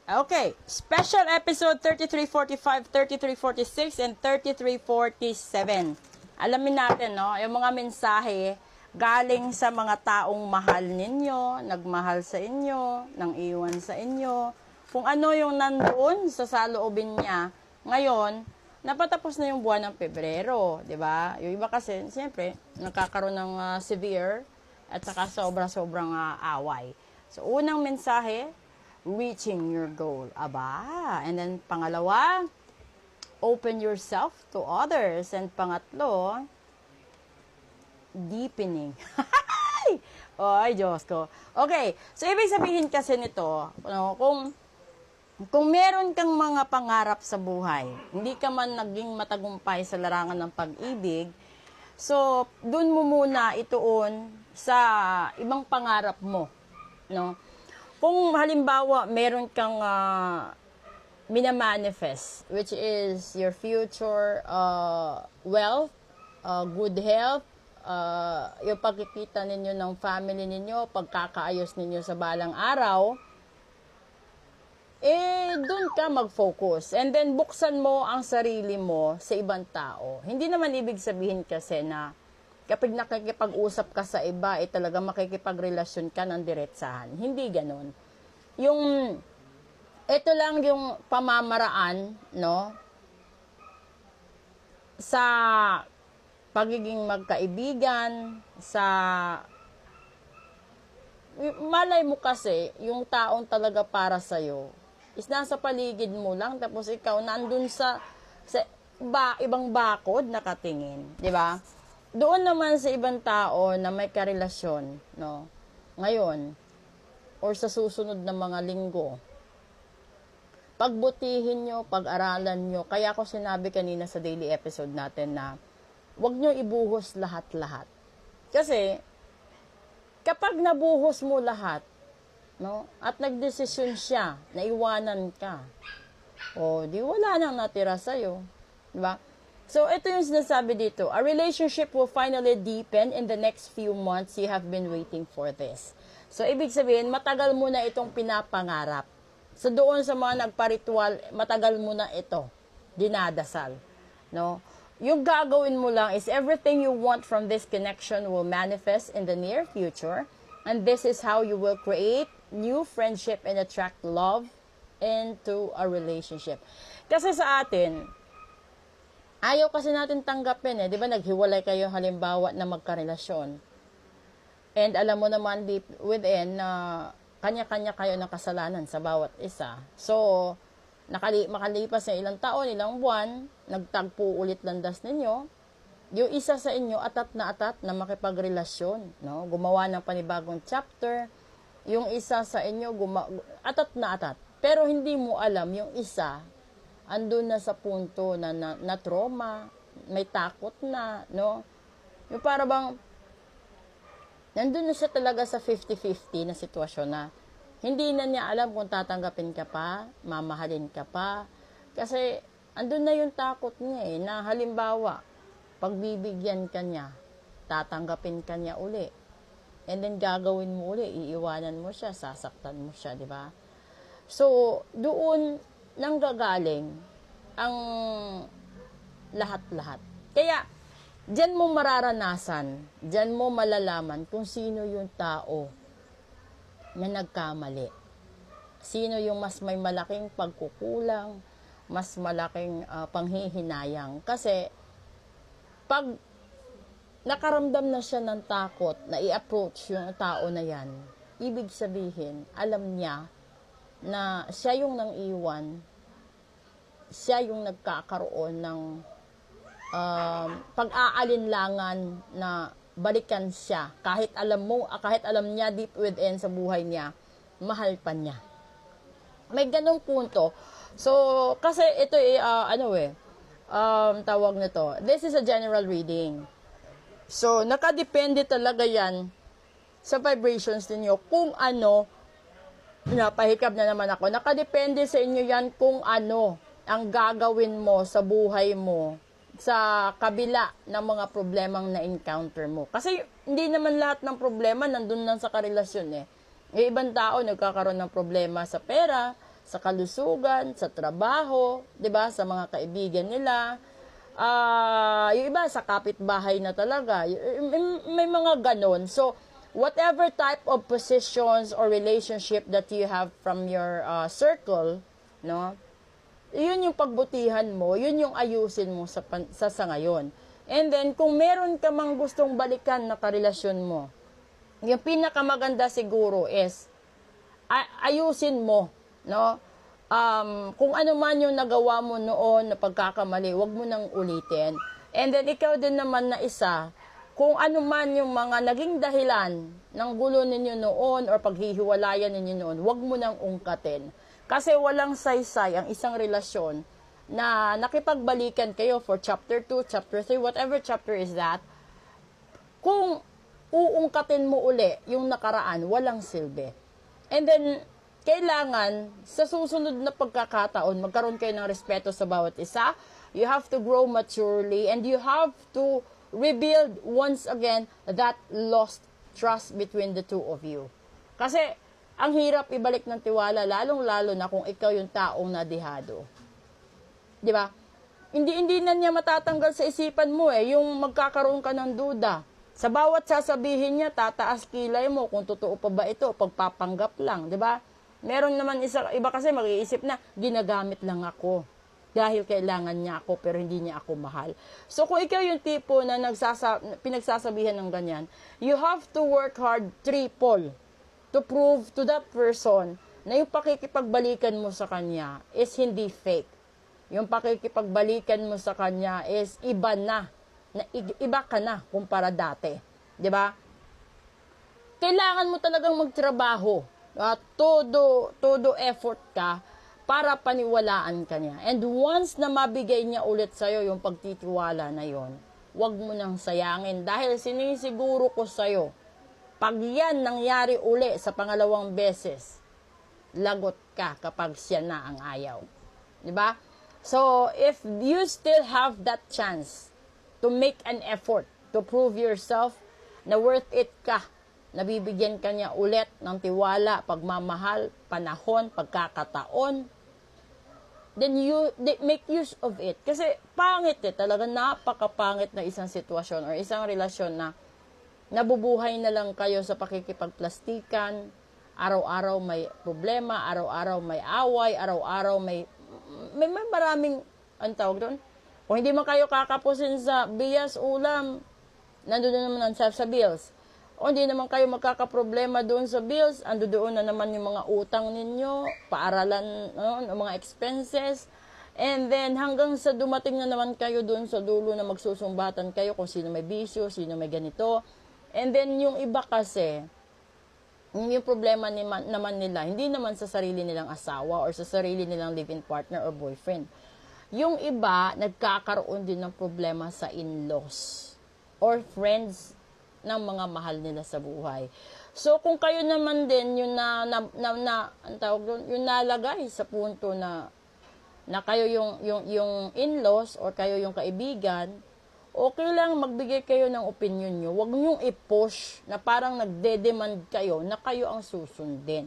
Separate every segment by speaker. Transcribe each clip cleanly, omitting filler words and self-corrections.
Speaker 1: Okay, special episode 3345, 3346, and 3347. Alamin natin, no, yung mga mensahe galing sa mga taong mahal ninyo, nagmahal sa inyo, nang iwan sa inyo, kung ano yung nandoon sa saloobin niya. Ngayon, napatapos na yung buwan ng Pebrero, di ba? Yung iba kasi, siyempre, nakakaroon ng severe at saka sobra-sobrang away. So, unang mensahe, reaching your goal. Aba. And then, pangalawa, open yourself to others. And pangatlo, deepening. Ay, Diyos ko. Okay. So, ibig sabihin kasi nito, kung meron kang mga pangarap sa buhay, hindi ka man naging matagumpay sa larangan ng pag-ibig, so, dun mo muna ituon sa ibang pangarap mo. No? Kung halimbawa, meron kang minamanifest, which is your future wealth, good health, yung pagkikita ninyo ng family ninyo, pagkakaayos ninyo sa balang araw, dun ka mag-focus. And then, buksan mo ang sarili mo sa ibang tao. Hindi naman ibig sabihin kasi na kapag nakikipag-usap ka sa iba, talaga makikipagrelasyon ka ng diretsahan. Hindi ganon. Ito lang yung pamamaraan, no? Sa pagiging magkaibigan, malay mo kasi, yung taong talaga para sa'yo, is nasa paligid mo lang, tapos ikaw nandun sa ibang bakod nakatingin. Di ba? Doon naman sa ibang tao na may karelasyon, no? Ngayon, or sa susunod na mga linggo, pagbutihin nyo, pag-aralan nyo. Kaya ako sinabi kanina sa daily episode natin na huwag nyo ibuhos lahat-lahat. Kasi, kapag nabuhos mo lahat, no, at nagdesisyon siya na iwanan ka, di wala nang natira sa'yo. Diba? So, ito yung sinasabi dito. A relationship will finally deepen in the next few months. You have been waiting for this. So, ibig sabihin, matagal mo na itong pinapangarap. So, doon sa mga nagparitual, matagal mo na ito dinadasal. No? Yung gagawin mo lang is everything you want from this connection will manifest in the near future. And this is how you will create new friendship and attract love into a relationship. Kasi sa atin, ayaw kasi natin tanggapin di ba naghiwalay kayo halimbawa na magkarelasyon. And alam mo naman deep within na kanya-kanya kayo ng kasalanan sa bawat isa. So, makalipas na ilang taon, ilang buwan, nagtagpo ulit landas ninyo, yung isa sa inyo atat na makipagrelasyon, no? Gumawa ng panibagong chapter, yung isa sa inyo atat na atat. Pero hindi mo alam yung isa andun na sa punto na trauma, may takot na, no? Yung para bang, nandun na siya talaga sa 50-50 na sitwasyon na hindi na niya alam kung tatanggapin ka pa, mamahalin ka pa. Kasi, andun na yung takot niya na halimbawa, pagbibigyan ka niya, tatanggapin ka niya uli. And then, gagawin mo uli, iiwanan mo siya, sasaktan mo siya, di ba? So, doon, nanggagaling ang lahat-lahat. Kaya, diyan mo mararanasan, diyan mo malalaman kung sino yung tao na nagkamali. Sino yung mas may malaking pagkukulang, mas malaking panghihinayang. Kasi, pag nakaramdam na siya ng takot na i-approach yung tao na yan, ibig sabihin, alam niya na siya yung nang iwan, siya yung nagkakaroon ng pag-aalinlangan na balikan siya. Kahit alam niya deep within sa buhay niya, mahal pa niya. May ganong punto. So, kasi ito tawag nito. This is a general reading. So, nakadepende talaga yan sa vibrations ninyo kung ano, napahikab na naman ako, nakadepende sa inyo yan kung ano ang gagawin mo sa buhay mo sa kabila ng mga problemang na-encounter mo. Kasi hindi naman lahat ng problema nandun lang sa karelasyon Yung ibang tao nagkakaroon ng problema sa pera, sa kalusugan, sa trabaho, 'di ba, sa mga kaibigan nila. Yung iba sa kapitbahay na talaga. May mga ganon. So, whatever type of positions or relationship that you have from your circle, no? Yun yung pagbutihan mo, yun yung ayusin mo sa ngayon. And then, kung meron ka mang gustong balikan na karelasyon mo, yung pinakamaganda siguro is ayusin mo, no? Kung ano man yung nagawa mo noon na pagkakamali, wag mo nang ulitin. And then, ikaw din naman na isa, kung ano man yung mga naging dahilan ng gulo ninyo noon or paghihiwalayan ninyo noon, wag mo nang ungkatin. Kasi walang saysay ang isang relasyon na nakipagbalikan kayo for chapter 2, chapter 3, whatever chapter is that, kung uungkatin mo uli yung nakaraan, walang silbi. And then, kailangan, sa susunod na pagkakataon, magkaroon kayo ng respeto sa bawat isa. You have to grow maturely and you have to rebuild once again that lost trust between the two of you. Kasi, ang hirap ibalik ng tiwala, lalong-lalo na kung ikaw yung taong nadihado. Di ba? Hindi na niya matatanggal sa isipan mo yung magkakaroon ka ng duda. Sa bawat sasabihin niya, tataas kilay mo kung totoo pa ba ito, pagpapanggap lang, di ba? Meron naman iba kasi mag-iisip na ginagamit lang ako dahil kailangan niya ako pero hindi niya ako mahal. So kung ikaw yung tipo na pinagsasabihan ng ganyan, you have to work hard triple to prove to that person na yung pakikipagbalikan mo sa kanya is hindi fake. Yung pakikipagbalikan mo sa kanya is iba na iba ka na kumpara dati. 'Di ba? Kailangan mo talagang magtrabaho. Todo effort ka para paniwalaan ka niya. And once na mabigay niya ulit sa'yo yung pagtitiwala na yon, wag mo nang sayangin. Dahil sinisiguro ko sa'yo, pag yan nangyari uli sa pangalawang beses, lagot ka kapag siya na ang ayaw. Diba? So, if you still have that chance to make an effort to prove yourself na worth it ka, nabibigyan ka niya ulit ng tiwala, pagmamahal, panahon, pagkakataon, then make use of it. Kasi pangit talaga napakapangit na isang sitwasyon or isang relasyon na nabubuhay na lang kayo sa pakikipagplastikan, araw-araw may problema, araw-araw may away, araw-araw may maraming, ang tawag doon, kung hindi man kayo kakapusin sa bigas, ulam, nandun na naman sa bills. O hindi naman kayo magkakaproblema doon sa bills, ando doon na naman yung mga utang ninyo, paaralan, mga expenses, and then hanggang sa dumating na naman kayo doon sa dulo na magsusumbatan kayo kung sino may bisyo, sino may ganito. And then yung iba kasi, yung problema naman nila, hindi naman sa sarili nilang asawa or sa sarili nilang live-in partner or boyfriend. Yung iba, nagkakaroon din ng problema sa in-laws or friends ng mga mahal nila sa buhay. So, kung kayo naman din yung ang tawag doon, yung nalagay sa punto na kayo yung in-laws or kayo yung kaibigan, okay lang magbigay kayo ng opinion nyo. Huwag nyong i-push na parang nagde-demand kayo na kayo ang susundin.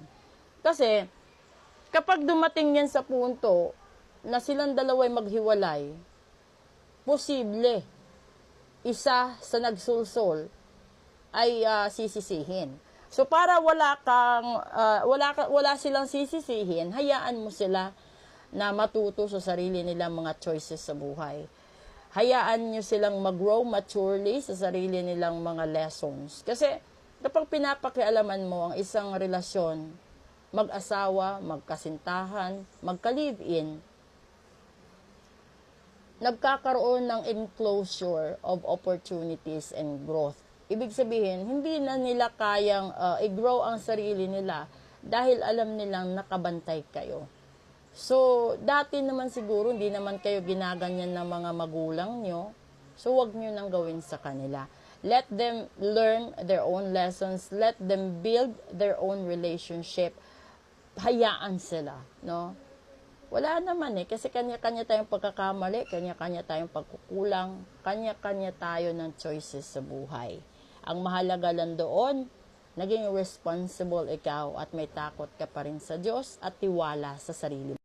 Speaker 1: Kasi, kapag dumating yan sa punto na silang dalawa'y maghiwalay, posible isa sa nagsulsol ay sisisihin. So para wala silang sisisihin, hayaan mo sila na matuto sa sarili nilang mga choices sa buhay. Hayaan nyo silang mag-grow maturely sa sarili nilang mga lessons. Kasi kapag pinapakialaman mo ang isang relasyon, mag-asawa, magkasintahan, magka-live-in, nagkakaroon ng enclosure of opportunities and growth. Ibig sabihin, hindi na nila kayang i-grow ang sarili nila dahil alam nilang nakabantay kayo. So, dati naman siguro, hindi naman kayo ginaganyan ng mga magulang nyo. So, wag nyo nang gawin sa kanila. Let them learn their own lessons. Let them build their own relationship. Hayaan sila, no? Wala naman kasi kanya-kanya tayong pagkakamali, kanya-kanya tayong pagkukulang, kanya-kanya tayo ng choices sa buhay. Ang mahalaga lang doon, naging responsible ikaw at may takot ka pa rin sa Diyos at tiwala sa sarili